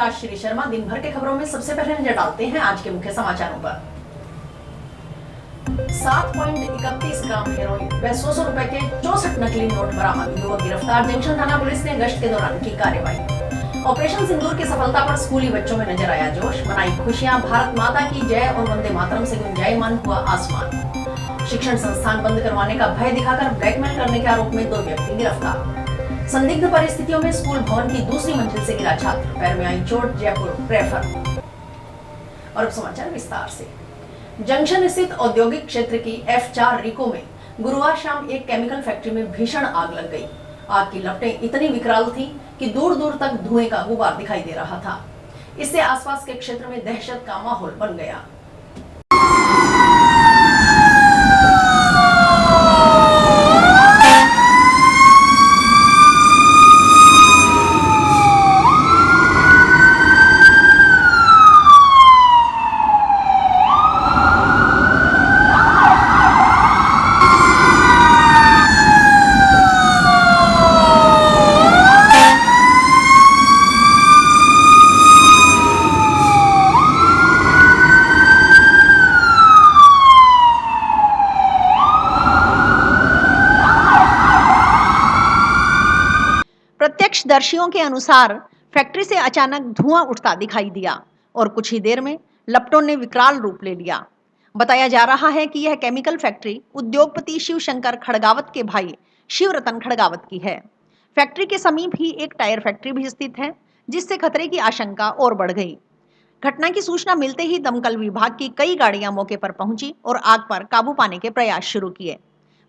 राजश्री शर्मा। दिन भर के खबरों में सबसे पहले नजर डालते हैं आज के मुख्य समाचारों पर। 7.31 ग्राम हेरोइन व 100 रुपए के 64 नकली नोट बरामद, युवक गिरफ्तार। जंक्शन थाना पुलिस ने गश्त के दौरान की कार्रवाई। ऑपरेशन सिंदूर की सफलता पर स्कूली बच्चों में नजर आया जोश, मनाई खुशियां। भारत माता की जय और वंदे मातरम से गुंजायमान हुआ आसमान। शिक्षण संस्थान बंद करवाने का भय दिखाकर ब्लैकमेल करने के आरोप में 2 व्यक्ति गिरफ्तार। संदिग्ध परिस्थितियों में स्कूल भवन की दूसरी मंजिल से गिरा छात्र, पैर में आई चोट, जयपुर रेफर। और अब समाचार विस्तार से। जंक्शन स्थित औद्योगिक क्षेत्र की F4 रिको में गुरुवार शाम एक केमिकल फैक्ट्री में भीषण आग लग गई। आग की लपटें इतनी विकराल थीं कि दूर दूर तक धुएं का गुबार दिखाई दे रहा था। इससे आसपास के क्षेत्र में दहशत का माहौल बन गया। प्रत्यक्षदर्शियों के अनुसार फैक्ट्री से अचानक धुआं उठता दिखाई दिया और कुछ ही देर में लपटों ने विकराल रूप ले लिया। बताया जा रहा है कि यह केमिकल फैक्ट्री उद्योगपति शिवशंकर खड़गावत के भाई शिवरतन खड़गावत की है। फैक्ट्री के समीप ही एक टायर फैक्ट्री भी स्थित है, जिससे खतरे की आशंका और बढ़ गई। घटना की सूचना मिलते ही दमकल विभाग की कई गाड़ियां मौके पर पहुंची और आग पर काबू पाने के प्रयास शुरू किए।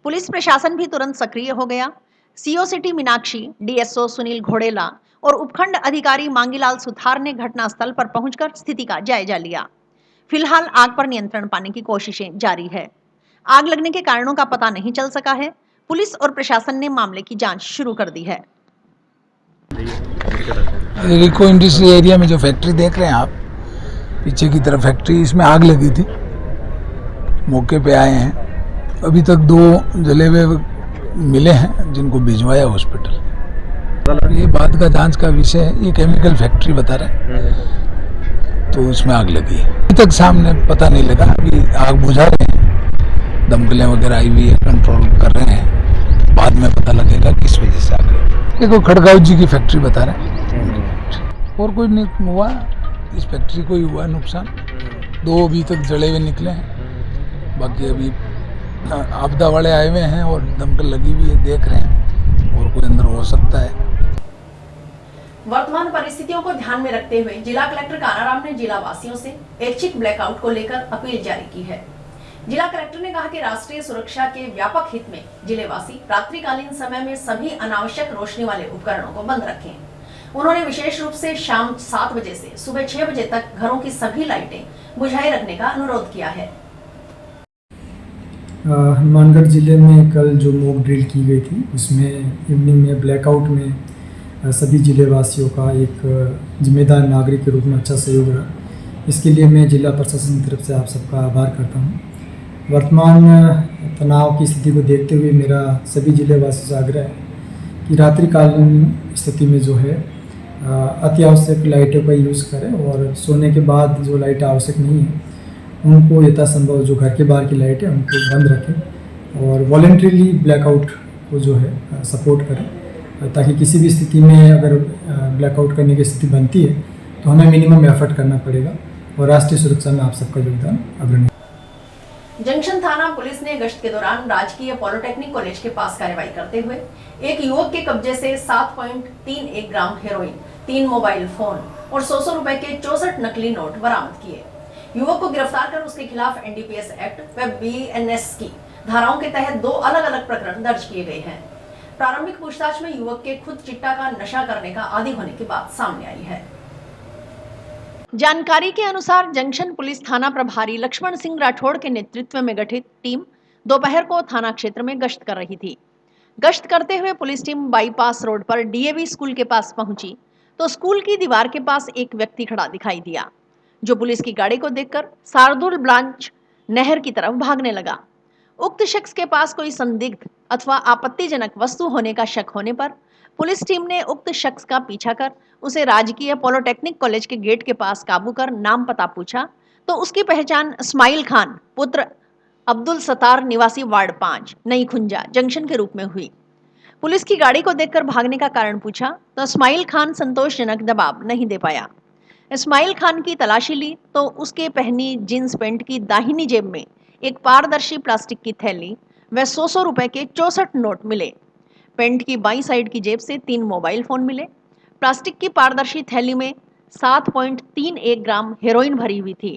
पुलिस प्रशासन भी तुरंत सक्रिय हो गया। CO city Meenakshi, DSO Sunil Ghodela और उपखंड अधिकारी मांगीलाल सुथार ने घटनास्थल पर पहुंचकर स्थिति का जायजा लिया। फिलहाल आग पर नियंत्रण पाने की कोशिशें जारी है। आग लगने के कारणों का पता नहीं चल सका है। पुलिस और प्रशासन ने मामले की जांच शुरू कर दी है। रिको इंडस्ट्री एरिया में जो फैक्ट्री देख रहे हैं आप, पीछे की तरफ फैक्ट्री, इसमें आग लगी थी। मौके पे आए हैं। अभी तक 2 जले हुए मिले हैं, जिनको भिजवाया हॉस्पिटल। ये बाद का जांच का विषय है। ये केमिकल फैक्ट्री बता रहे हैं, तो उसमें आग लगी है। अभी तक सामने पता नहीं लगा। अभी आग बुझा रहे हैं, दमकलें वगैरह आई हुई है, कंट्रोल कर रहे हैं। बाद में पता लगेगा किस वजह से आग लगी। देखो, खड़गांव जी की फैक्ट्री बता रहे हैं। और कोई नहीं हुआ, इस फैक्ट्री को ही हुआ नुकसान। 2 अभी तक जले हुए निकले हैं। बाकी अभी आपदा वाले आए हुए हैं और दमकल लगी हुई है, देख रहे हैं, और कोई अंदर हो सकता है। वर्तमान परिस्थितियों को ध्यान में रखते हुए जिला कलेक्टर कानाराम ने जिला वासियों से ऐच्छिक ब्लैकआउट को लेकर अपील जारी की है। जिला कलेक्टर ने कहा कि राष्ट्रीय सुरक्षा के व्यापक हित में जिलेवासी रात्रिकालीन समय में सभी अनावश्यक रोशनी वाले उपकरणों को बंद रखें। उन्होंने विशेष रूप से शाम 7 बजे से सुबह 6 बजे तक घरों की सभी लाइटें बुझाई रखने का अनुरोध किया है। हनुमानगढ़ ज़िले में कल जो मॉक ड्रिल की गई थी, उसमें इवनिंग में ब्लैकआउट में सभी ज़िलेवासियों का एक जिम्मेदार नागरिक के रूप में अच्छा सहयोग रहा। इसके लिए मैं जिला प्रशासन की तरफ से आप सबका आभार करता हूँ। वर्तमान तनाव की स्थिति को देखते हुए मेरा सभी ज़िलेवासियों से आग्रह है कि रात्रिकालीन स्थिति में जो है अति आवश्यक लाइटों का यूज़ करें, और सोने के बाद जो लाइट आवश्यक नहीं है उनको यथासंभव जो घर के बाहर की लाइट है उनको बंद रखें, और वॉलंटरीली ब्लैकआउट को जो है सपोर्ट करें, ताकि किसी भी स्थिति में अगर ब्लैकआउट करने की स्थिति बनती है तो हमें मिनिमम एफर्ट करना पड़ेगा, और राष्ट्रीय सुरक्षा में आप सबका योगदान अग्रणी। जंक्शन थाना पुलिस ने गश्त के दौरान राजकीय पॉलिटेक्निक कॉलेज के पास कार्रवाई करते हुए एक युवक के कब्जे से 7.31 ग्राम हेरोइन, 3 मोबाइल फोन और 100 रुपए के 64 नकली नोट बरामद किए। युवक को गिरफ्तार कर उसके खिलाफ एनडीपीएस एक्ट व बीएनएस की धाराओं के तहत 2 अलग-अलग प्रकरण दर्ज किए गए हैं। प्रारंभिक पूछताछ में युवक के खुद चिट्टा का नशा करने का आदी होने की बात सामने आई है। जानकारी के अनुसार जंक्शन पुलिस थाना प्रभारी लक्ष्मण सिंह राठौड़ के नेतृत्व में गठित टीम दोपहर को थाना क्षेत्र में गश्त कर रही थी। गश्त करते हुए पुलिस टीम बाईपास रोड पर डीएवी स्कूल के पास पहुंची तो स्कूल की दीवार के पास एक व्यक्ति खड़ा दिखाई दिया, जो पुलिस की गाड़ी को देखकर शार्दुल ब्लांच नहर की तरफ भागने लगा। उक्त शख्स के पास कोई संदिग्ध अथवा आपत्तिजनक वस्तु होने का शक होने पर पुलिस टीम ने उक्त शख्स का पीछा कर उसे राजकीय पॉलिटेक्निक कॉलेज के गेट के पास काबू कर नाम पता पूछा तो उसकी पहचान इस्माइल खान पुत्र अब्दुल सत्तार निवासी वार्ड 5 नई खुंजा जंक्शन के रूप में हुई। पुलिस की गाड़ी को देखकर भागने का कारण पूछा तो इस्माइल खान संतोषजनक जवाब नहीं दे पाया। इस्माइल खान की तलाशी ली तो उसके पहनी जींस पैंट की दाहिनी जेब में एक पारदर्शी प्लास्टिक की थैली व 100 रुपए के 64 नोट मिले। पैंट की बाईं साइड की जेब से 3 मोबाइल फोन मिले। प्लास्टिक की पारदर्शी थैली में 7.31 ग्राम हेरोइन भरी हुई थी।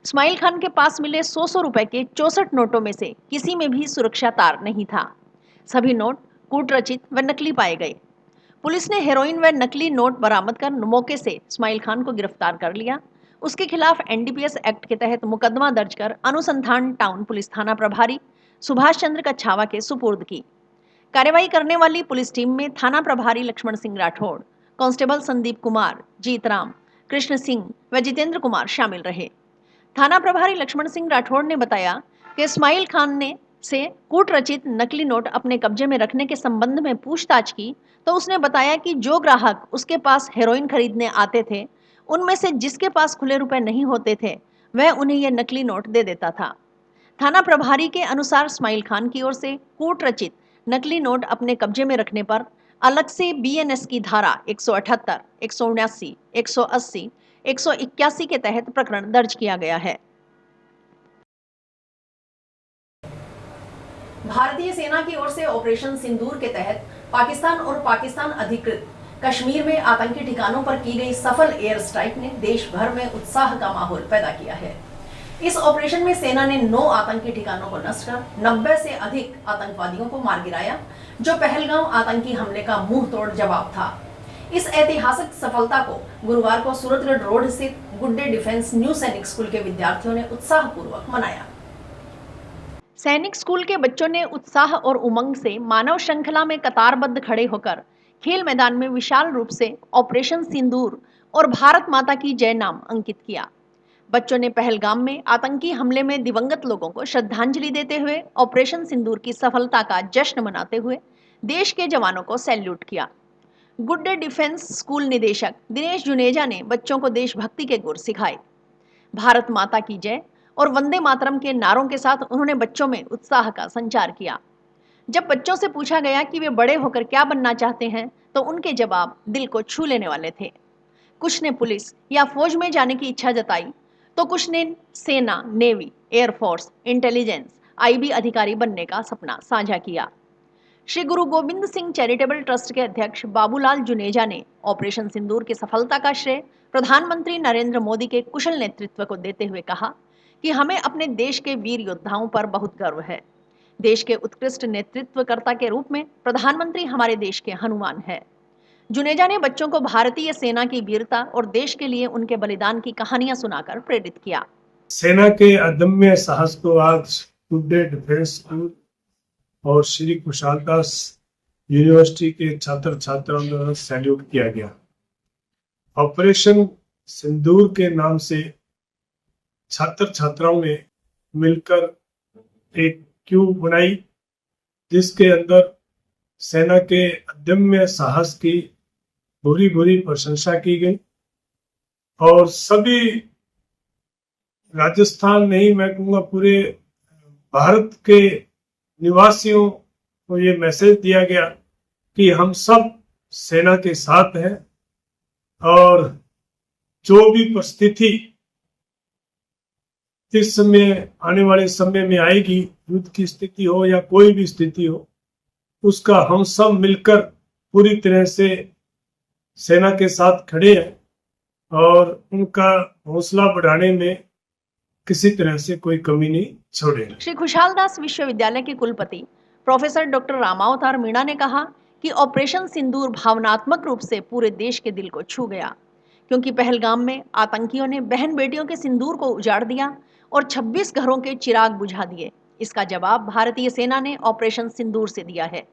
इस्माइल खान के पास मिले 100 रुपए के 64 नोटों में से किसी में भी सुरक्षा तार नहीं था। सभी नोट कूट रचित व नकली पाए गए। पुलिस ने हेरोइन व नकली नोट बरामद कर मौके से इस्माइल खान को गिरफ्तार कर लिया। उसके खिलाफ एनडीपीएस एक्ट के तहत मुकदमा दर्ज कर अनुसंधान टाउन पुलिस थाना प्रभारी सुभाष चंद्र कछावा के सुपुर्द की। कार्रवाई करने वाली पुलिस टीम में थाना प्रभारी लक्ष्मण सिंह राठौड़, कांस्टेबल संदीप कुमार, जीतराम, कृष्ण सिंह व जितेंद्र कुमार शामिल रहे। थाना प्रभारी लक्ष्मण सिंह राठौड़ ने बताया कि इस्माइल खान ने से कूट रचित नकली नोट अपने कब्जे में रखने के संबंध में पूछताछ की तो उसने बताया कि जो ग्राहक उसके पास हेरोइन खरीदने आते थे उनमें से जिसके पास खुले रुपए नहीं होते थे वह उन्हें यह नकली नोट दे देता था। थाना प्रभारी के अनुसार इस्माइल खान की ओर से कूट रचित नकली नोट अपने कब्जे में रखने पर अलग से बीएनएस की धारा 178, 179, 180, 181 के तहत प्रकरण दर्ज किया गया है। भारतीय सेना की ओर से ऑपरेशन सिंदूर के तहत पाकिस्तान और पाकिस्तान अधिकृत कश्मीर में आतंकी ठिकानों पर की गई सफल एयर स्ट्राइक ने देश भर में उत्साह का माहौल पैदा किया है। इस ऑपरेशन में सेना ने 9 आतंकी ठिकानों को नष्ट कर 90 से अधिक आतंकवादियों को मार गिराया, जो पहलगाम आतंकी हमले का मुंह तोड़ जवाब था। इस ऐतिहासिक सफलता को गुरुवार को सूरतगढ़ रोड स्थित गुड्डे डिफेंस न्यू सैनिक स्कूल के विद्यार्थियों ने उत्साहपूर्वक मनाया। सैनिक स्कूल के बच्चों ने उत्साह और उमंग से मानव श्रृंखला में कतारबद्ध खड़े होकर खेल मैदान में विशाल रूप से ऑपरेशन सिंदूर और भारत माता की जय नाम अंकित किया। बच्चों ने पहलगाम में आतंकी हमले में दिवंगत लोगों को श्रद्धांजलि देते हुए ऑपरेशन सिंदूर की सफलता का जश्न मनाते हुए देश के जवानों को सैल्यूट किया। गुड्डे डिफेंस स्कूल निदेशक दिनेश जुनेजा ने बच्चों को देशभक्ति के गुर सिखाए। भारत माता की जय और वंदे मातरम के नारों के साथ उन्होंने बच्चों में उत्साह का संचार किया। जब बच्चों से पूछा गया कि वे बड़े होकर क्या बनना चाहते हैं तो उनके जवाब दिल को छू लेने वाले थे। कुछ ने पुलिस या फौज में जाने की इच्छा जताई तो कुछ ने सेना, नेवी, एयरफोर्स, इंटेलिजेंस, आईबी अधिकारी बनने का सपना साझा किया। श्री गुरु गोविंद सिंह चैरिटेबल ट्रस्ट के अध्यक्ष बाबूलाल जुनेजा ने ऑपरेशन सिंदूर की सफलता का श्रेय प्रधानमंत्री नरेंद्र मोदी के कुशल नेतृत्व को देते हुए कहा कि हमें अपने देश के वीर योद्धाओं पर बहुत गर्व है। देश के उत्कृष्ट नेतृत्वकर्ता के रूप में प्रधानमंत्री हमारे देश के हनुमान है। जुनेजा ने बच्चों को भारतीय सेना की वीरता और देश के लिए उनके बलिदान की कहानियां सुनाकर प्रेरित किया। सेना के अदम्य साहस को आज गुड्डे डिफेंस स्कूल और श्री कुशालदास यूनिवर्सिटी के छात्र छात्राओं द्वारा सैल्यूट किया गया। ऑपरेशन सिंदूर के नाम से छात्र छात्राओं ने मिलकर एक क्यू बनाई जिसके अंदर सेना के अदम्य साहस की भूरी भूरी प्रशंसा की गई और सभी राजस्थान नहीं, मैं कहूँगा पूरे भारत के निवासियों को ये मैसेज दिया गया कि हम सब सेना के साथ हैं और जो भी परिस्थिति इस समय आने वाले समय में आएगी, युद्ध की स्थिति हो या कोई भी स्थिति हो, उसका हम सब मिलकर पूरी तरह से सेना के साथ खड़े हैं और उनका हौसला बढ़ाने में किसी तरह से कोई कमी नहीं छोड़े। श्री खुशालदास विश्वविद्यालय के कुलपति प्रोफेसर डॉक्टर रामावतार मीणा ने कहा कि ऑपरेशन सिंदूर भावनात्मक रूप से पूरे देश के दिल को छू गया, क्योंकि पहलगाम में आतंकियों ने बहन बेटियों के सिंदूर को उजाड़ दिया और 26 घरों के चिराग बुझा दिए। इसका जवाब भारतीय सेना ने ऑपरेशन सिंदूर से दिया है।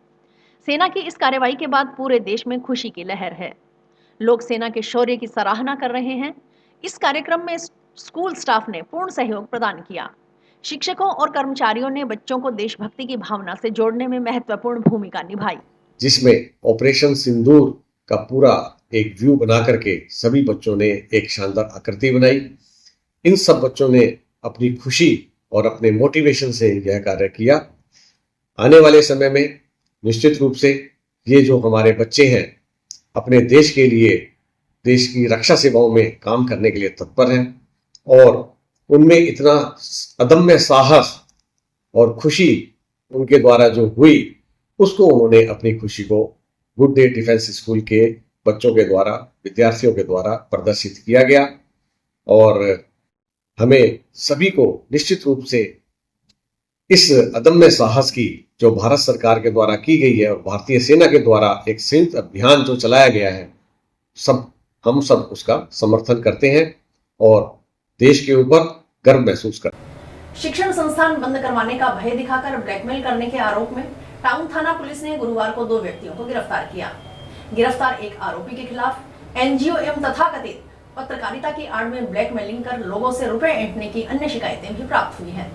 सेना की इस कार्रवाई के बाद पूरे देश में खुशी की लहर है। लोग सेना के शौर्य की सराहना कर रहे हैं। इस कार्यक्रम में स्कूल स्टाफ ने पूर्ण सहयोग प्रदान किया। शिक्षकों और कर्मचारियों ने बच्चों को देशभक्ति की भावना से जोड़ने में महत्वपूर्ण भूमिका निभाई, जिसमें ऑपरेशन सिंदूर का पूरा एक व्यू बना करके सभी बच्चों ने एक शानदार आकृति बनाई। इन सब बच्चों ने अपनी खुशी और अपने मोटिवेशन से यह कार्य किया। आने वाले समय में निश्चित रूप से ये जो हमारे बच्चे हैं अपने देश के लिए, देश की रक्षा सेवाओं में काम करने के लिए तत्पर हैं और उनमें इतना अदम्य साहस और खुशी उनके द्वारा जो हुई, उसको उन्होंने अपनी खुशी को गुड डे डिफेंस स्कूल के बच्चों के द्वारा, विद्यार्थियों के द्वारा प्रदर्शित किया गया। और हमें सभी को निश्चित रूप से इस अदम्य साहस की जो भारत सरकार के द्वारा की गई है और भारतीय सेना के द्वारा एक संयुक्त अभियान जो चलाया गया है, हम सब उसका समर्थन करते हैं और देश के ऊपर गर्व महसूस करते हैं। शिक्षण संस्थान बंद करवाने का भय दिखाकर ब्लैकमेल करने के आरोप में टाउन थाना पुलिस ने गुरुवार को 2 व्यक्तियों को गिरफ्तार किया। गिरफ्तार एक आरोपी के खिलाफ एनजीओ एवं तथाकथित पत्रकारिता की आड़ में ब्लैकमेलिंग कर लोगों से रुपए ऐंठने की अन्य शिकायतें भी प्राप्त हुई हैं।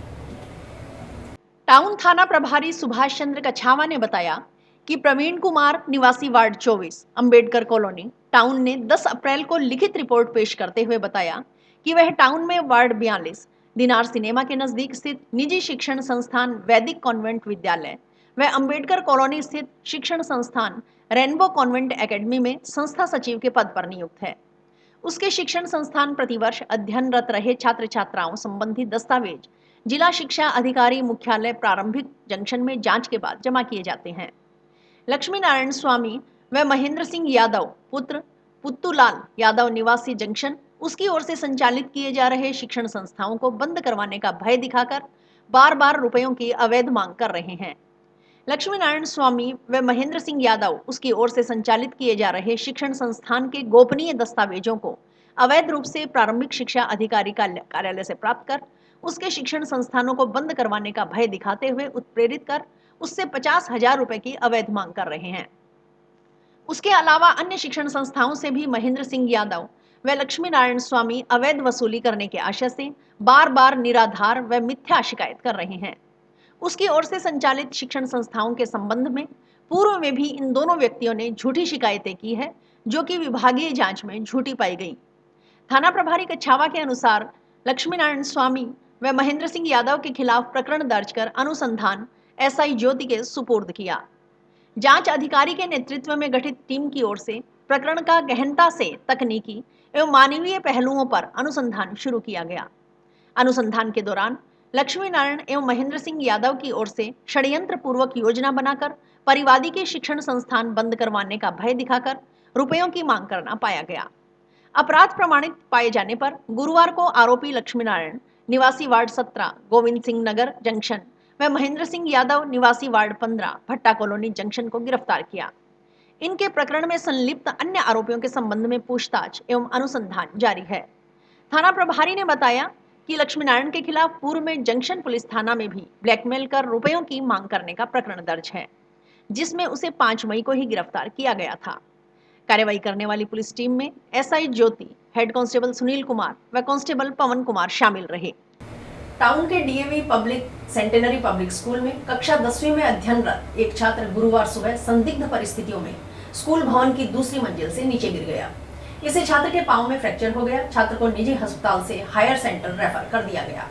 टाउन थाना प्रभारी सुभाष चंद्र कछावा ने बताया कि प्रवीण कुमार निवासी वार्ड 24 अंबेडकर कॉलोनी टाउन ने 10 अप्रैल को लिखित रिपोर्ट पेश करते हुए बताया कि वह टाउन में वार्ड 42 दिनार सिनेमा के नजदीक स्थित निजी शिक्षण संस्थान वैदिक कॉन्वेंट विद्यालय व अंबेडकर कॉलोनी स्थित शिक्षण संस्थान रेनबो कॉन्वेंट एकेडमी में संस्था सचिव के पद पर नियुक्त है। उसके शिक्षण संस्थान प्रतिवर्ष अध्ययनरत रहे छात्र छात्राओं संबंधी दस्तावेज जिला शिक्षा अधिकारी मुख्यालय प्रारंभिक जंक्शन में जांच के बाद जमा किए जाते हैं। लक्ष्मी नारायण स्वामी व महेंद्र सिंह यादव पुत्र पुत्तूलाल यादव निवासी जंक्शन उसकी ओर से संचालित किए जा रहे शिक्षण संस्थाओं को बंद करवाने का भय दिखाकर बार बार रुपयों की अवैध मांग कर रहे हैं। लक्ष्मी नारायण स्वामी व महेंद्र सिंह यादव उसकी ओर से संचालित किए जा रहे शिक्षण संस्थान के गोपनीय दस्तावेजों को अवैध रूप से प्रारंभिक शिक्षा अधिकारी कार्यालय से प्राप्त कर उसके शिक्षण संस्थानों को बंद करवाने का भय दिखाते हुए उत्प्रेरित कर उससे 50,000 रुपए की अवैध मांग कर रहे हैं। उसके अलावा अन्य शिक्षण संस्थाओं से भी महेंद्र सिंह यादव व लक्ष्मी नारायण स्वामी अवैध वसूली करने के आशय से बार बार निराधार व मिथ्या शिकायत कर रहे हैं। उसकी ओर से संचालित शिक्षण संस्थाओं के संबंध में पूर्व में भी इन दोनों व्यक्तियों ने झूठी शिकायतें की है, जो कि विभागीय जांच में झूठी पाई गई। थाना प्रभारी कछावा के अनुसार लक्ष्मी नारायण स्वामी व महेंद्र सिंह यादव के खिलाफ प्रकरण दर्ज कर अनुसंधान एसआई ज्योति के सुपुर्द किया। जांच अधिकारी के नेतृत्व में गठित टीम की ओर से प्रकरण का गहनता से तकनीकी एवं मानवीय पहलुओं पर अनुसंधान शुरू किया गया। अनुसंधान के दौरान लक्ष्मी नारायण एवं महेंद्र सिंह यादव की ओर से षड्यंत्र पूर्वक योजना बनाकर परिवादी के शिक्षण संस्थान बंद करवाने का भय दिखाकर रुपयों की मांग करना पाया गया। अपराध प्रमाणित पाए जाने पर गुरुवार को आरोपी लक्ष्मी नारायण निवासी वार्ड 17 गोविंद सिंह नगर जंक्शन व महेंद्र सिंह यादव निवासी वार्ड 15 भट्टा कॉलोनी जंक्शन को गिरफ्तार किया। इनके प्रकरण में संलिप्त अन्य आरोपियों के संबंध में पूछताछ एवं अनुसंधान जारी है। थाना प्रभारी ने बताया कि लक्ष्मी नारायण के खिलाफ पूर्व में जंक्शन पुलिस थाना में भी ब्लैकमेल कर रुपयों की मांग करने का प्रकरण दर्ज है, जिसमें उसे 5 मई को ही गिरफ्तार किया गया था। कार्रवाई करने वाली पुलिस टीम में एसआई ज्योति, हेड कांस्टेबल सुनील कुमार व कांस्टेबल पवन कुमार शामिल रहे। टाउन के DAV public centenary public school में कक्षा 10वीं में अध्ययनरत एक छात्र गुरुवार सुबह संदिग्ध परिस्थितियों में स्कूल भवन की दूसरी मंजिल से नीचे गिर गया। इससे छात्र के पांव में फ्रैक्चर हो गया। छात्र को निजी अस्पताल से हायर सेंटर रेफर कर दिया गया।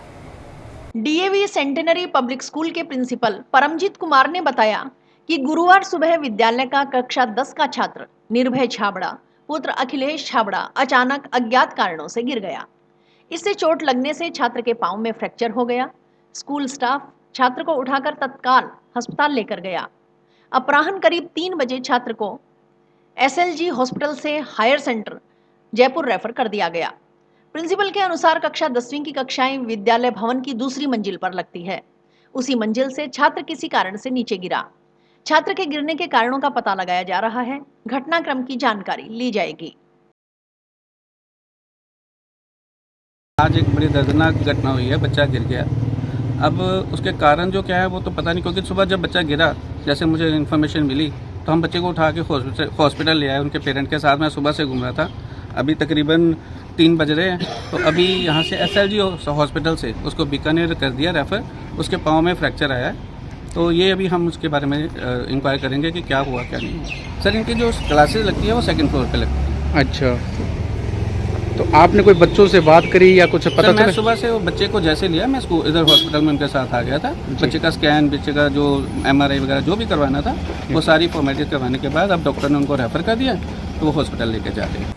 डीएवी सेंटेनरी पब्लिक स्कूल के प्रिंसिपल परमजीत कुमार ने बताया कि गुरुवार सुबह विद्यालय का कक्षा 10 का छात्र निर्भय छाबड़ा पुत्र अखिलेश छाबड़ा अचानक अज्ञात कारणों से गिर गया। इससे चोट लगने से छात्र के पांव में फ्रैक्चर हो गया। स्कूल स्टाफ छात्र को उठाकर तत्काल अस्पताल लेकर गया। अपराह्न करीब 3 बजे छात्र को एसएलजी हॉस्पिटल से हायर सेंटर जयपुर रेफर कर दिया गया। प्रिंसिपल के अनुसार कक्षा 10वीं की कक्षाएं विद्यालय भवन की दूसरी मंजिल पर लगती है। उसी मंजिल से छात्र किसी कारण से नीचे गिरा। छात्र के गिरने के कारणों का पता लगाया जा रहा है। घटनाक्रम की जानकारी ली जाएगी। आज एक बड़ी दर्दनाक घटना हुई है, बच्चा गिर गया। अब उसके कारण जो क्या है वो तो पता नहीं, क्योंकि सुबह जब बच्चा गिरा, जैसे मुझे इन्फॉर्मेशन मिली तो हम बच्चे को उठा के हॉस्पिटल ले आए। उनके पेरेंट के साथ मैं सुबह से घूम रहा था। अभी तकरीबन 3 बज रहे हैं, तो अभी यहाँ से SLG हॉस्पिटल से उसको बीकानेर कर दिया रेफ़र। उसके पाँव में फ्रैक्चर आया है, तो ये अभी हम उसके बारे में इंक्वायर करेंगे कि क्या हुआ क्या नहीं हुआ। सर, इनकी जो क्लासेस लगती है वो 2nd फ्लोर पे लगती है। अच्छा, तो आपने कोई बच्चों से बात करी या कुछ पता सर, मैं चला? सुबह से वो बच्चे को जैसे लिया, मैं स्कूल इधर हॉस्पिटल में उनके साथ आ गया था। बच्चे का स्कैन, बच्चे का जो MRI वगैरह जो भी करवाना था वो सारी फॉर्मेलिटी करवाने के बाद अब डॉक्टर ने उनको रेफ़र कर दिया, तो वो हॉस्पिटल लेके जा रहे हैं।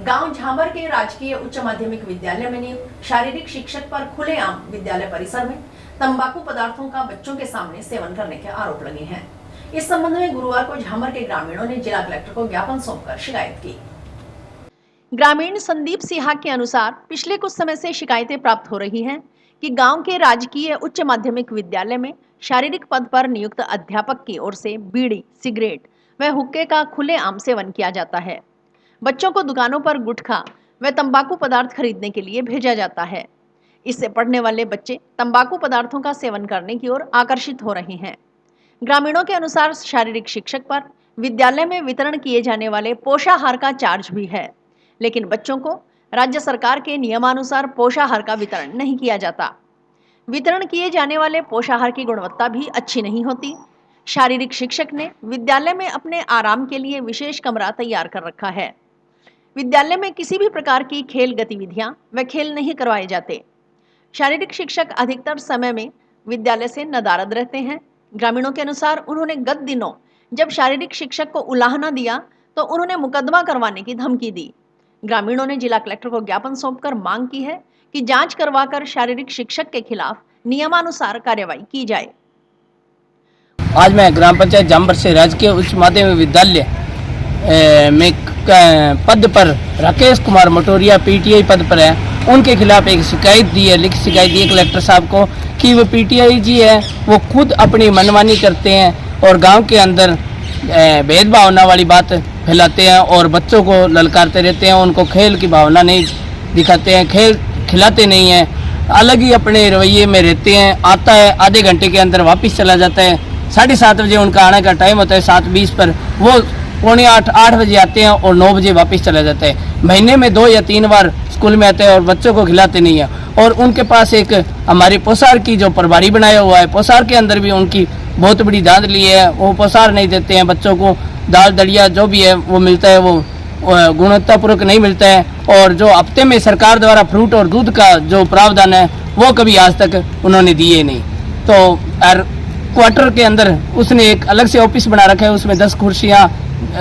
गांव झांबर के राजकीय उच्च माध्यमिक विद्यालय में नियुक्त शारीरिक शिक्षक पर खुलेआम विद्यालय परिसर में तंबाकू पदार्थों का बच्चों के सामने सेवन करने के आरोप लगे हैं। इस संबंध में गुरुवार को झांबर के ग्रामीणों ने जिला कलेक्टर को ज्ञापन सौंपकर शिकायत की। ग्रामीण संदीप सिहा के अनुसार पिछले कुछ समय से शिकायतें प्राप्त हो रही हैं कि गांव के राजकीय उच्च माध्यमिक विद्यालय में शारीरिक पद पर नियुक्त अध्यापक की ओर से बीड़ी, सिगरेट व हुक्के का खुलेआम सेवन किया जाता है। बच्चों को दुकानों पर गुटखा व तंबाकू पदार्थ खरीदने के लिए भेजा जाता है। इससे पढ़ने वाले बच्चे तंबाकू पदार्थों का सेवन करने की ओर आकर्षित हो रहे हैं। ग्रामीणों के अनुसार शारीरिक शिक्षक पर विद्यालय में वितरण किए जाने वाले पोषाहार का चार्ज भी है, लेकिन बच्चों को राज्य सरकार के नियमानुसार पोषाहार का वितरण नहीं किया जाता। वितरण किए जाने वाले पोषाहार की गुणवत्ता भी अच्छी नहीं होती। शारीरिक शिक्षक ने विद्यालय में अपने आराम के लिए विशेष कमरा तैयार कर रखा है। विद्यालय में किसी भी प्रकार की खेल गतिविधियां व खेल नहीं करवाए जाते। शारीरिक शिक्षक अधिकतर समय में विद्यालय से नदारद रहते हैं। ग्रामीणों के अनुसार उन्होंने गत दिनों जब शारीरिक शिक्षक को उलाहना दिया तो उन्होंने मुकदमा करवाने की धमकी दी। ग्रामीणों ने जिला कलेक्टर को ज्ञापन सौंपकर मांग की है कि जांच करवाकर शारीरिक शिक्षक के खिलाफ नियमानुसार कार्रवाई की जाए। आज मैं ग्राम पंचायत झांबर से राजकीय उच्च माध्यमिक विद्यालय में पद पर राकेश कुमार मटोरिया PTI पद पर है। उनके खिलाफ एक शिकायत दी है, लिखित शिकायत दी है कलेक्टर साहब को कि वो PTI जी है वो खुद अपनी मनमानी करते हैं और गांव के अंदर भेदभावना वाली बात फैलाते हैं और बच्चों को ललकारते रहते हैं। उनको खेल की भावना नहीं दिखाते हैं, खेल खिलाते नहीं हैं, अलग ही अपने रवैये में रहते हैं। आता है आधे घंटे के अंदर वापस चला जाता है। 7:30 बजे उनका आने का टाइम होता है, 7:20 पर वो 7:45 बजे आते हैं और 9 बजे वापस चला जाता है। महीने में 2 या 3 बार स्कूल में आते हैं और बच्चों को खिलाते नहीं है। और उनके पास एक हमारी पोसार की जो प्रभारी बनाया हुआ है, पोसार के अंदर भी उनकी बहुत बड़ी धांधली है। वो पोसार नहीं देते हैं बच्चों को, दाल दलिया जो भी है वो मिलता है, वो गुणवत्तापूर्वक नहीं मिलता है। और जो हफ्ते में सरकार द्वारा फ्रूट और दूध का जो प्रावधान है वो कभी आज तक उन्होंने दिए नहीं। तो क्वार्टर के अंदर उसने एक अलग से ऑफिस बना रखा है, उसमें 10 कुर्सियाँ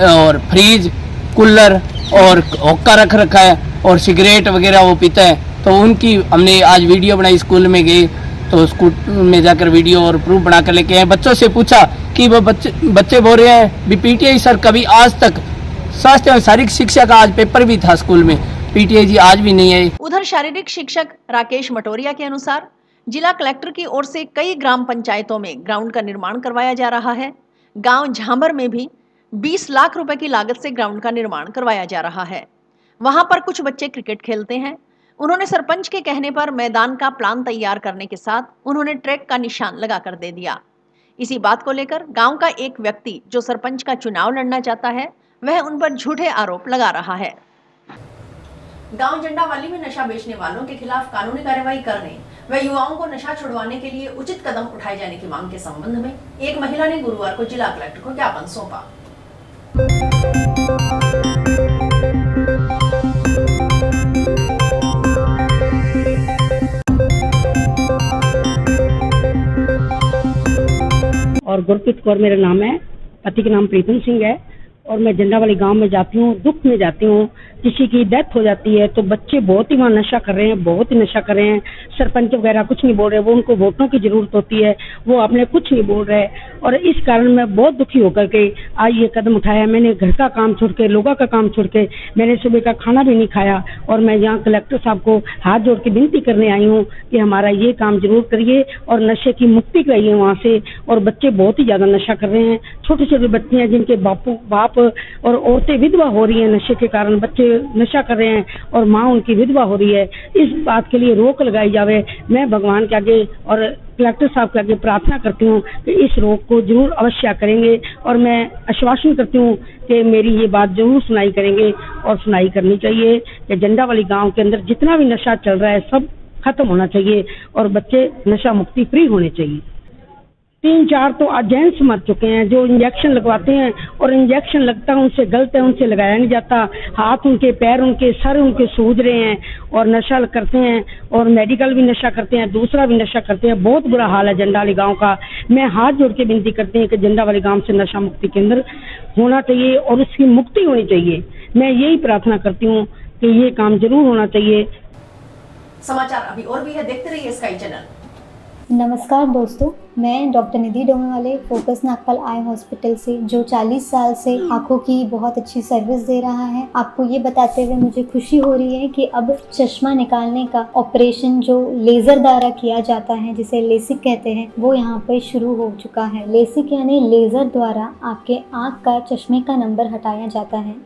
और फ्रिज, कूलर और हुक्का रख रखा है और सिगरेट वगैरह वो पीता है। तो उनकी हमने आज वीडियो बनाई, स्कूल में गई तो स्कूल में जाकर वीडियो और प्रूफ बना कर लेके आए। बच्चों से पूछा कि वो बच्चे बोल रहे हैं PTI सर कभी आज तक स्वास्थ्य और शारीरिक शिक्षा का आज पेपर भी था स्कूल में, PTI जी आज भी नहीं है। उधर शारीरिक शिक्षक राकेश मटोरिया के अनुसार जिला कलेक्टर की ओर से कई ग्राम पंचायतों में ग्राउंड का निर्माण करवाया जा रहा है। गांव झांबर में भी 20 लाख रुपए की लागत से ग्राउंड का निर्माण करवाया जा रहा है। वहां पर कुछ बच्चे क्रिकेट खेलते हैं। उन्होंने सरपंच के कहने पर मैदान का प्लान तैयार करने के साथ उन्होंने ट्रैक का निशान लगाकर दे दिया। इसी बात को लेकर गांव का एक व्यक्ति जो सरपंच का चुनाव लड़ना चाहता है वह उन पर झूठे आरोप लगा रहा है। गांव झंडावाली में नशा बेचने वालों के खिलाफ कानूनी कार्रवाई करने व युवाओं को नशा छुड़वाने के लिए उचित कदम उठाए जाने की मांग के संबंध में एक महिला ने गुरुवार को जिला कलेक्टर को ज्ञापन सौंपा। और गुरप्रीत कौर मेरा नाम है, पति का नाम प्रीतम सिंह है और मैं झंडावाली गांव में जाती हूँ, दुख में जाती हूँ। किसी की डेथ हो जाती है तो बच्चे बहुत ही वहाँ नशा कर रहे हैं, बहुत ही नशा कर रहे हैं। सरपंच वगैरह कुछ नहीं बोल रहे, वो उनको वोटों की जरूरत होती है, वो आपने कुछ नहीं बोल रहे। और इस कारण मैं बहुत दुखी होकर के आज ये कदम उठाया। मैंने घर का काम छोड़ के, लोगों का काम छोड़ के, मैंने सुबह का खाना भी नहीं खाया और मैं यहाँ कलेक्टर साहब को हाथ जोड़ के विनती करने आई हूँ कि हमारा ये काम जरूर करिए और नशे की मुक्ति कराइए वहाँ से। और बच्चे बहुत ही ज्यादा नशा कर रहे हैं, छोटे छोटे बच्चे हैं जिनके बाप खिलाफ, और औरतें विधवा हो रही हैं नशे के कारण, बच्चे नशा कर रहे हैं और माँ उनकी विधवा हो रही है, इस बात के लिए रोक लगाई जावे। मैं भगवान के आगे और कलेक्टर साहब के आगे प्रार्थना करती हूँ कि इस रोक को जरूर अवश्य करेंगे, और मैं आश्वासन करती हूँ कि मेरी ये बात जरूर सुनाई करेंगे, और सुनाई करनी चाहिए कि जंडावाली गांव के अंदर जितना भी नशा चल रहा है सब खत्म होना चाहिए और बच्चे नशा मुक्ति फ्री होने चाहिए। 3-4 तो जेंट्स मर चुके हैं जो इंजेक्शन लगवाते हैं, और इंजेक्शन लगता है उनसे गलत है, उनसे लगाया नहीं जाता, हाथ उनके, पैर उनके, सर उनके सूज रहे हैं और नशा करते हैं, और मेडिकल भी नशा करते हैं, दूसरा भी नशा करते हैं। बहुत बुरा हाल है जंडावाली गांव का। मैं हाथ जोड़ के विनती करती हूँ कि जंडावाली गांव से नशा मुक्ति केंद्र होना चाहिए और उसकी मुक्ति होनी चाहिए। मैं यही प्रार्थना करती हूँ कि ये काम जरूर होना चाहिए। समाचार अभी और भी है, देखते रहिए स्काई चैनल। नमस्कार दोस्तों, मैं डॉक्टर निधि डोमेवाले फोकस नागपाल आई हॉस्पिटल से, जो 40 साल से आंखों की बहुत अच्छी सर्विस दे रहा है। आपको ये बताते हुए मुझे खुशी हो रही है कि अब चश्मा निकालने का ऑपरेशन जो लेज़र द्वारा किया जाता है, जिसे लेसिक कहते हैं, वो यहाँ पर शुरू हो चुका है। लेसिक यानी लेज़र द्वारा आपके आँख का चश्मे का नंबर हटाया जाता है।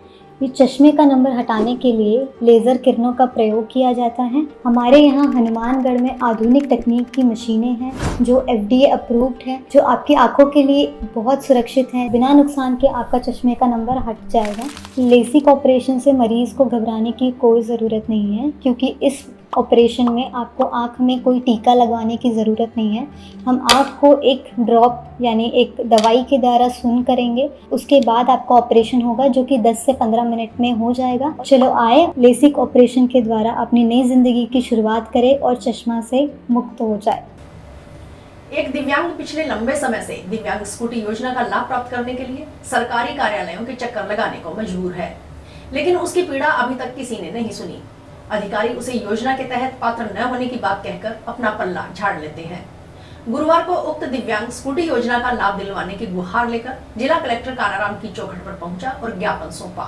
ये चश्मे का नंबर हटाने के लिए लेज़र किरणों का प्रयोग किया जाता है। हमारे यहाँ हनुमानगढ़ में आधुनिक तकनीक की मशीनें हैं जो FDA अप्रूव्ड है, जो आपकी आंखों के लिए बहुत सुरक्षित है। बिना नुकसान के आपका चश्मे का नंबर हट जाएगा। लेसिक ऑपरेशन से मरीज़ को घबराने की कोई ज़रूरत नहीं है, क्योंकि इस ऑपरेशन में आपको आँख में कोई टीका लगवाने की ज़रूरत नहीं है। हम आँख को एक ड्रॉप यानी एक दवाई के द्वारा सून करेंगे, उसके बाद आपका ऑपरेशन होगा जो कि 10 से 15 मिनट में हो जाएगा। चलो आए, लेसिक ऑपरेशन के द्वारा अपनी नई ज़िंदगी की शुरुआत करें और चश्मा से मुक्त हो जाए। एक दिव्यांग पिछले लंबे समय से दिव्यांग स्कूटी योजना का लाभ प्राप्त करने के लिए सरकारी कार्यालयों के चक्कर लगाने को मजबूर है, लेकिन उसकी पीड़ा अभी तक किसी ने नहीं सुनी। अधिकारी उसे योजना के तहत पात्र न होने की बात कहकर अपना पल्ला झाड़ लेते हैं। गुरुवार को उक्त दिव्यांग स्कूटी योजना का लाभ दिलवाने की गुहार लेकर जिला कलेक्टर कानाराम की चौखट पर पहुंचा और ज्ञापन सौंपा।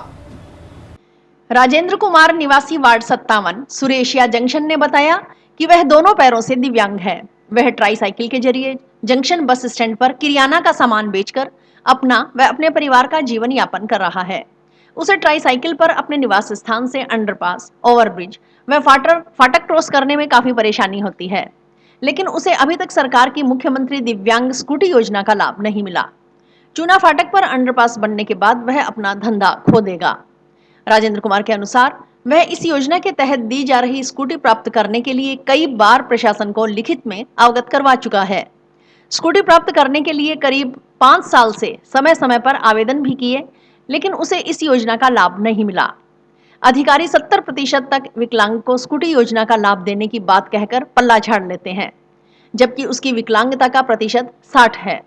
राजेंद्र कुमार निवासी वार्ड 57 सुरेशिया जंक्शन ने बताया कि वह दोनों पैरों से दिव्यांग है। वह ट्राईसाइकिल के जरिए जंक्शन बस स्टैंड पर किरियाना का सामान बेचकर अपना व अपने परिवार का जीवन यापन कर रहा है। उसे ट्राईसाइकिल पर अपने निवास स्थान से अंडरपास, ओवरब्रिज व फाटक क्रॉस करने में काफी परेशानी होती है, लेकिन उसे अभी तक सरकार की मुख्यमंत्री दिव्यांग स्कूटी योजना का लाभ नहीं मिला। चूना फाटक पर अंडरपास बनने के बाद वह अपना धंधा खो देगा। राजेंद्र कुमार के अनुसार वह इस योजना के तहत दी जा रही स्कूटी प्राप्त करने के लिए कई बार प्रशासन को लिखित में अवगत करवा चुका है। स्कूटी प्राप्त करने के लिए करीब 5 साल से समय समय पर आवेदन भी किए, लेकिन उसे इस योजना का लाभ नहीं मिला। अधिकारी 70% तक विकलांग को स्कूटी योजना का लाभ देने की बात कहकर पल्ला झाड़ लेते हैं, जबकि उसकी विकलांगता का प्रतिशत 60 है।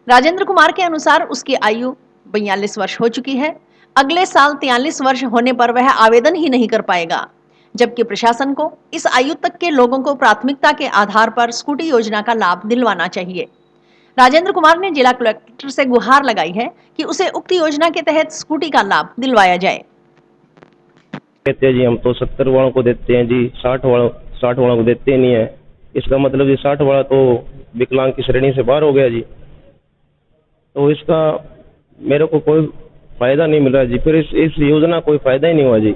राजेंद्र कुमार के अनुसार उसकी आयु 42 वर्ष हो चुकी है। अगले साल 43 वर्ष होने पर वह आवेदन ही नहीं कर पाएगा, जबकि प्रशासन को इस आयु तक के लोगों को प्राथमिकता के आधार पर स्कूटी योजना का लाभ दिलवाना चाहिए। राजेंद्र कुमार ने जिला कलेक्टर से गुहार लगाई है कि उसे उक्त योजना के तहत स्कूटी का लाभ दिलवाया जाए। कहते हैं जी हम तो 70 वालों को देते हैं जी, 60 वालों को देते नहीं है। इसका मतलब जी 60 वाला तो विकलांग की श्रेणी से बाहर हो गया जी, तो इसका मेरे को कोई फायदा नहीं मिल रहा जी। फिर इस योजना कोई फायदा ही नहीं हुआ जी,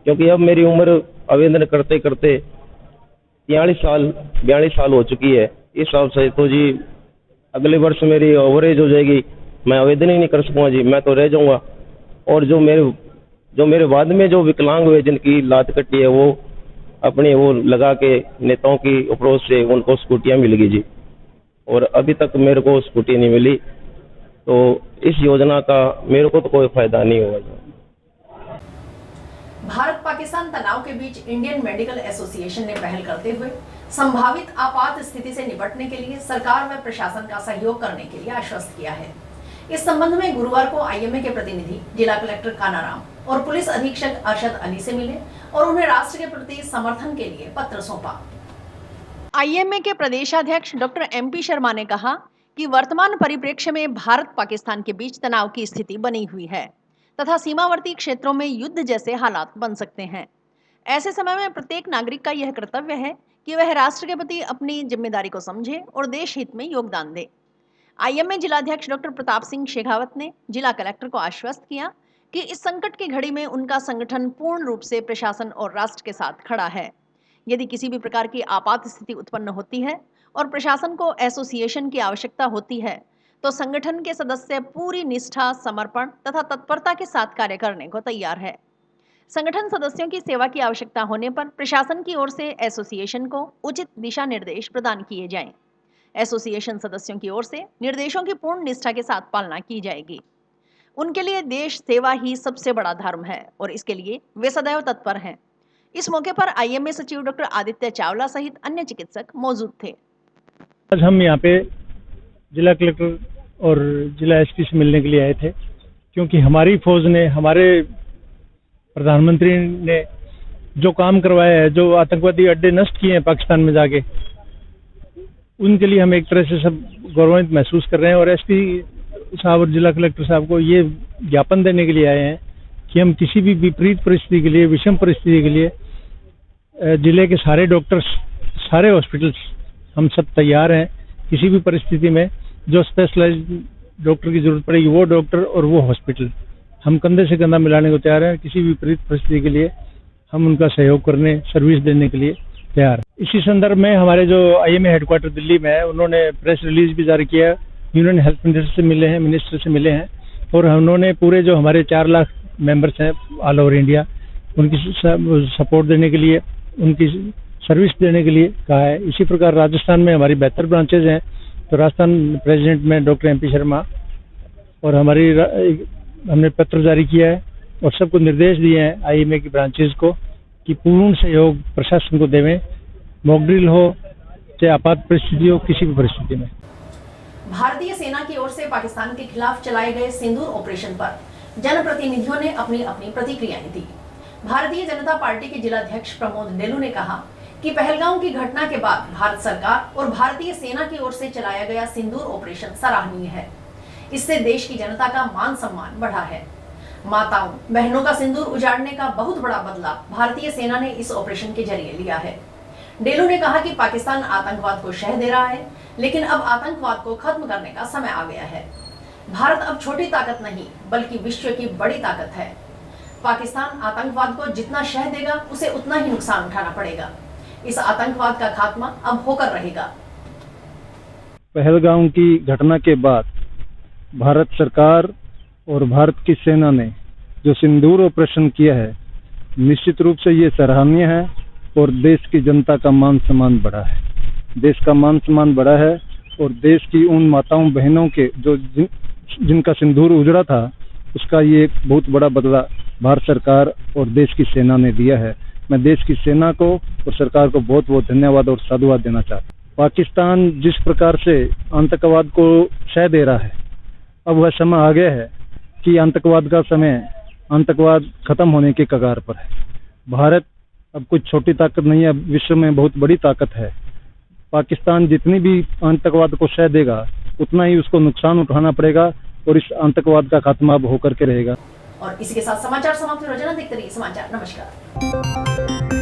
क्योंकि अब मेरी उम्र आवेदन करते करते 42 साल हो चुकी है। इस हिसाब से तो जी अगले वर्ष मेरी ओवरेज हो जाएगी, मैं आवेदन ही नहीं कर सकूँगा जी, मैं तो रह जाऊँगा। और जो मेरे बाद में जो विकलांग हुए जिनकी लात कटी है, वो अपने वो लगा के नेताओं की अप्रोच से उनको स्कूटियाँ मिल गई जी, और अभी तक मेरे को स्कूटी नहीं मिली। तो इस योजना का मेरे को तो कोई फायदा नहीं होगा जी। भारत पाकिस्तान तनाव के बीच इंडियन मेडिकल एसोसिएशन ने पहल करते हुए संभावित आपात स्थिति से निपटने के लिए सरकार व प्रशासन का सहयोग करने के लिए आश्वस्त किया है। इस संबंध में गुरुवार को IMA के प्रतिनिधि जिला कलेक्टर कानाराम और पुलिस अधीक्षक अरशद अली से मिले और उन्हें राष्ट्र के प्रति समर्थन के लिए पत्र सौंपा। IMA के प्रदेशाध्यक्ष डॉक्टर MP शर्मा ने कहा कि वर्तमान परिप्रेक्ष्य में भारत पाकिस्तान के बीच तनाव की स्थिति बनी हुई है तथा सीमावर्ती क्षेत्रों में युद्ध जैसे हालात बन सकते हैं। ऐसे समय में प्रत्येक नागरिक का यह कर्तव्य है कि वह राष्ट्र के प्रति अपनी जिम्मेदारी को समझे और देश हित में योगदान दे। आईएमए जिलाध्यक्ष डॉक्टर प्रताप सिंह शेखावत ने जिला कलेक्टर को आश्वस्त किया कि इस संकट की घड़ी में उनका संगठन पूर्ण रूप से प्रशासन और राष्ट्र के साथ खड़ा है। यदि किसी भी प्रकार की आपात स्थिति उत्पन्न होती है और प्रशासन को एसोसिएशन की आवश्यकता होती है तो संगठन के सदस्य पूरी निष्ठा, समर्पण तथा तत्परता के साथ कार्य करने को तैयार है। संगठन सदस्यों की सेवा की आवश्यकता होने पर प्रशासन की ओर से एसोसिएशन को उचित दिशा निर्देश प्रदान किए जाएं। एसोसिएशन सदस्यों की ओर से निर्देशों की पूर्ण निष्ठा के साथ पालना की जाएगी। उनके लिए देश सेवा ही सबसे बड़ा धर्म है और इसके लिए वे सदैव तत्पर हैं। इस मौके पर आईएमए सचिव डॉक्टर आदित्य चावला सहित अन्य चिकित्सक मौजूद थे। आज हम यहाँ पे जिला कलेक्टर और जिला एसपी से मिलने के लिए आए थे, क्योंकि हमारी फौज ने, हमारे प्रधानमंत्री ने जो काम करवाया है, जो आतंकवादी अड्डे नष्ट किए हैं पाकिस्तान में जाके, उनके लिए हम एक तरह से सब गौरवान्वित महसूस कर रहे हैं। और एसपी साहब और जिला कलेक्टर साहब को ये ज्ञापन देने के लिए आए हैं कि हम किसी भी विपरीत परिस्थिति के लिए, विषम परिस्थिति के लिए जिले के सारे डॉक्टर्स, सारे हॉस्पिटल्स, हम सब तैयार हैं। किसी भी परिस्थिति में जो स्पेशलाइज्ड डॉक्टर की जरूरत पड़ेगी वो डॉक्टर और वो हॉस्पिटल, हम कंधे से कंधा मिलाने को तैयार हैं। किसी भी विपरीत परिस्थिति के लिए हम उनका सहयोग करने, सर्विस देने के लिए तैयार हैं। इसी संदर्भ में हमारे जो आईएमए हेडक्वार्टर दिल्ली में है, उन्होंने प्रेस रिलीज भी जारी किया। यूनियन हेल्थ मिनिस्टर से मिले हैं, मिनिस्टर से मिले हैं और उन्होंने पूरे जो हमारे 4 लाख मेंबर्स हैं ऑल ओवर इंडिया, उनकी सपोर्ट देने के लिए, उनकी सर्विस देने के लिए कहा है। इसी प्रकार राजस्थान में हमारी 72 ब्रांचेज हैं, तो राजस्थान प्रेसिडेंट में डॉक्टर MP शर्मा और हमने पत्र जारी किया है और सबको निर्देश दिए हैं आईएमए की ब्रांचेज को कि पूर्ण सहयोग प्रशासन को देवें, मॉक ड्रिल हो चाहे आपात परिस्थिति हो, किसी भी परिस्थिति में। भारतीय सेना की ओर से पाकिस्तान के खिलाफ चलाए गए सिंदूर ऑपरेशन पर जनप्रतिनिधियों ने अपनी अपनी प्रतिक्रियाएं दी। भारतीय जनता पार्टी के जिलाध्यक्ष प्रमोद डेलू ने कहा कि पहलगाम की घटना के बाद भारत सरकार और भारतीय सेना की ओर से चलाया गया सिंदूर ऑपरेशन सराहनीय है। इससे देश की जनता का मान सम्मान बढ़ा है। माताओं बहनों का सिंदूर उजाड़ने का बहुत बड़ा बदला भारतीय सेना ने इस ऑपरेशन के जरिए लिया है। डेलू ने कहा कि पाकिस्तान आतंकवाद को शह दे रहा है, लेकिन अब आतंकवाद को खत्म करने का समय आ गया है। भारत अब छोटी ताकत नहीं बल्कि विश्व की बड़ी ताकत है। पाकिस्तान आतंकवाद को जितना शह देगा उसे उतना ही नुकसान उठाना पड़ेगा। इस आतंकवाद का खात्मा अब होकर रहेगा। पहलगाम की घटना के बाद भारत सरकार और भारत की सेना ने जो सिंदूर ऑपरेशन किया है, निश्चित रूप से ये सराहनीय है और देश की जनता का मान सम्मान बढ़ा है। देश का मान सम्मान बढ़ा है और देश की उन माताओं बहनों के जो जिनका सिंदूर उजड़ा था, उसका ये एक बहुत बड़ा बदला भारत सरकार और देश की सेना ने दिया है। मैं देश की सेना को और सरकार को बहुत बहुत धन्यवाद और साधुवाद देना चाहता हूँ। पाकिस्तान जिस प्रकार से आतंकवाद को शह दे रहा है, अब वह समय आ गया है कि आतंकवाद का समय, आतंकवाद खत्म होने के कगार पर है। भारत अब कुछ छोटी ताकत नहीं है, विश्व में बहुत बड़ी ताकत है। पाकिस्तान जितनी भी आतंकवाद को शह देगा उतना ही उसको नुकसान उठाना पड़ेगा और इस आतंकवाद का खात्मा अब होकर के रहेगा। और इसी के साथ समाचार समाप्त। रोजाना देखते रहिए समाचार। नमस्कार।